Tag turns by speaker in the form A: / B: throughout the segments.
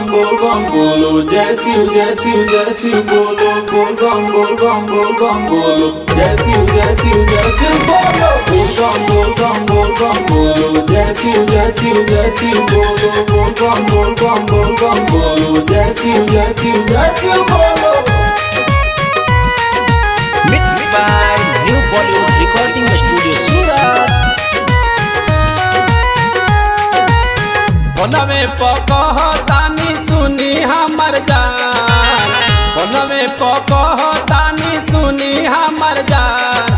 A: bam bolo, jai Shiv jai Shiv jai Shiv bolo, bol bam bolo, jai Shiv jai Shiv jai Shiv bolo, bol bam bolo, jai Shiv jai Shiv jai Shiv bolo, bol bam bolo, jai Shiv jai Shiv jai Shiv bolo.
B: Mixed by New Bollywood Recording Studio Surat.
C: Phone में पकहतानी सुनी हमर जान, phone में पकहतानी सुनी हमर जान।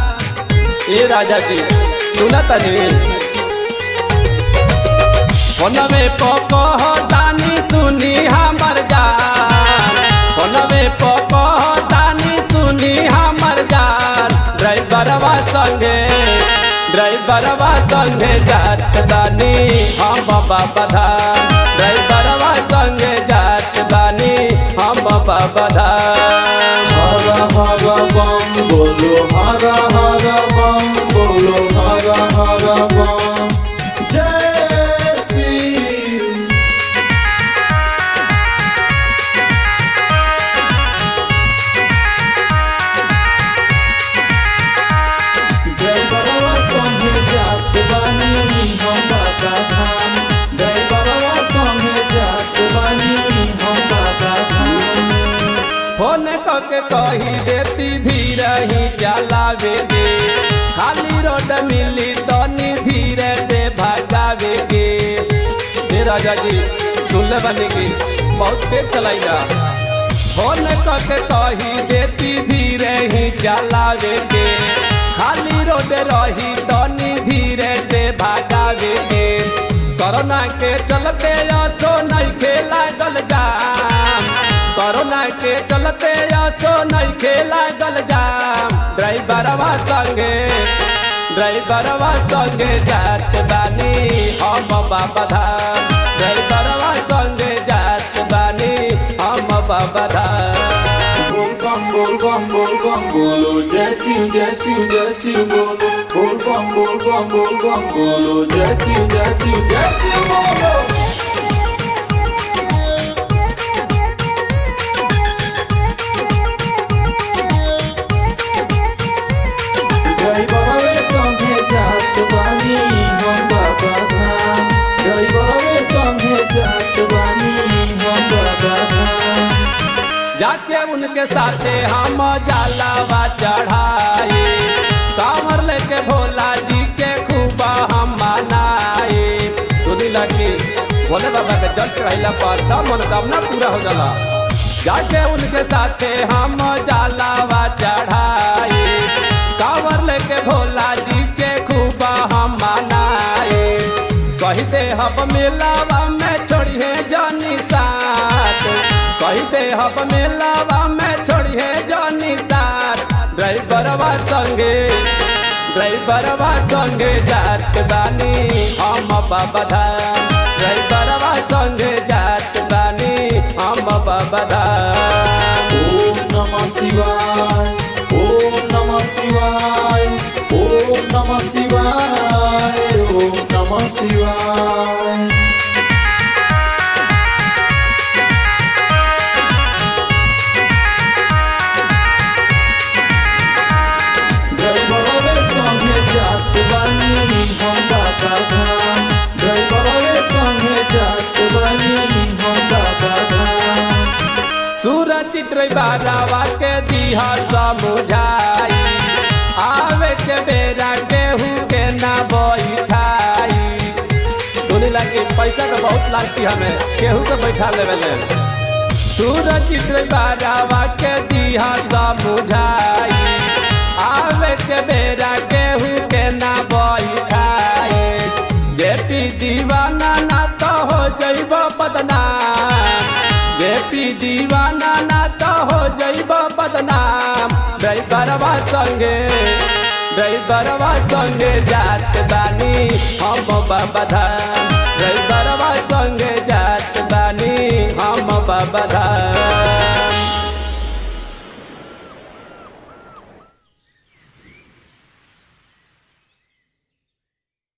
C: ए राजा जी सुनतनी, फोन में पकहतानी सुनी हमर जान, फोन में पकहतानी सुनी हमर जान। ड्राइवरवा संगे जात बानी हम बाबा धाम, ड्राइवरवा संगे जात बानी हम बाबा धाम।
A: हरा हरा बम बोलो, हरा हरा बम बोलो, हरा हरा बम जय शिव। ड्राइवरवा संगे जात बानी हम बाबा धाम, ड्राइवरवा संगे जात बानी हम बाबा धाम।
C: फोन करके कही देती धीरे ही चलावे के, खाली रोड मिली तनी धीरे से भगावे के। हे राजा जी सुन ले बनी की बहुत तेज चलाइला। फोन करके कही देती धीरे ही चलावे के, खाली रोड रही तनी धीरे से भगावे के। कोरोना के चलते असो नहीं खेला गल जाम, कोरोना के चलते असो नहीं खेला गल जाम। ड्राइवरवा संगे जात बानी हम बाबा धाम, ड्राइवरवा संगे जात बानी हम बाबा धाम।
A: बोल बम बोलो, जय शिव जय शिव जय शिव बोलो, बोल बम बोलो, जय शिव जय शिव जय शिव बोलो। ड्राइवरवे संगे जात बानी हम बाबा धाम, ड्राइवरवे संगे जात बानी हम बाबा धाम।
C: जाके उनके साथे हम जलावा चढ़ाए, कांवर लेके भोला जी के खूबा हम मनाए। सुनी लगी भोले बाबा के जल चढ़ाइला पर सब मनोकामना पूरा हो जाला। जाके उनके साथे हम जलावा चढ़ाए, कांवर लेके भोला जी के खूबा हम मनाए। कही दे हम मेलावा में छोड़िए जानी साथ, कही दे हम मेलावा में छोड़िए जानी साथ। ड्राइवरवा संगे जात बानी हम बाबा धाम, ड्राइवरवा संगे जात बानी हम बाबा धाम।
A: ओम नमः शिवाय, ओम नमः शिवाय, ओम नमः शिवाय, ओम नमः शिवाय। ड्राइवरवे संगे जात बानी हम बाबा धाम, ड्राइवरवे संगे जात बानी हम बाबा धाम।
C: सूरज ड्राइवरवा के दिहा समझाई, आवे के बेरा केहू के ना बैठाई। सुनी लगी पैसा तो बहुत लागती हमें, केहू के बैठा लेवे। सूरज ड्राइवरवा के दिहा समझाई, आवे के बेरा केहू के ना बैठाई। जेपी दीवाना ना तो हो जइब बदनाम, जेपी दीवाना ना तो हो जइब बदनाम। ड्राइवरवा संगे जात बानी हम बाबा धाम, ड्राइवरवा संगे जात बानी हम बाबा धाम।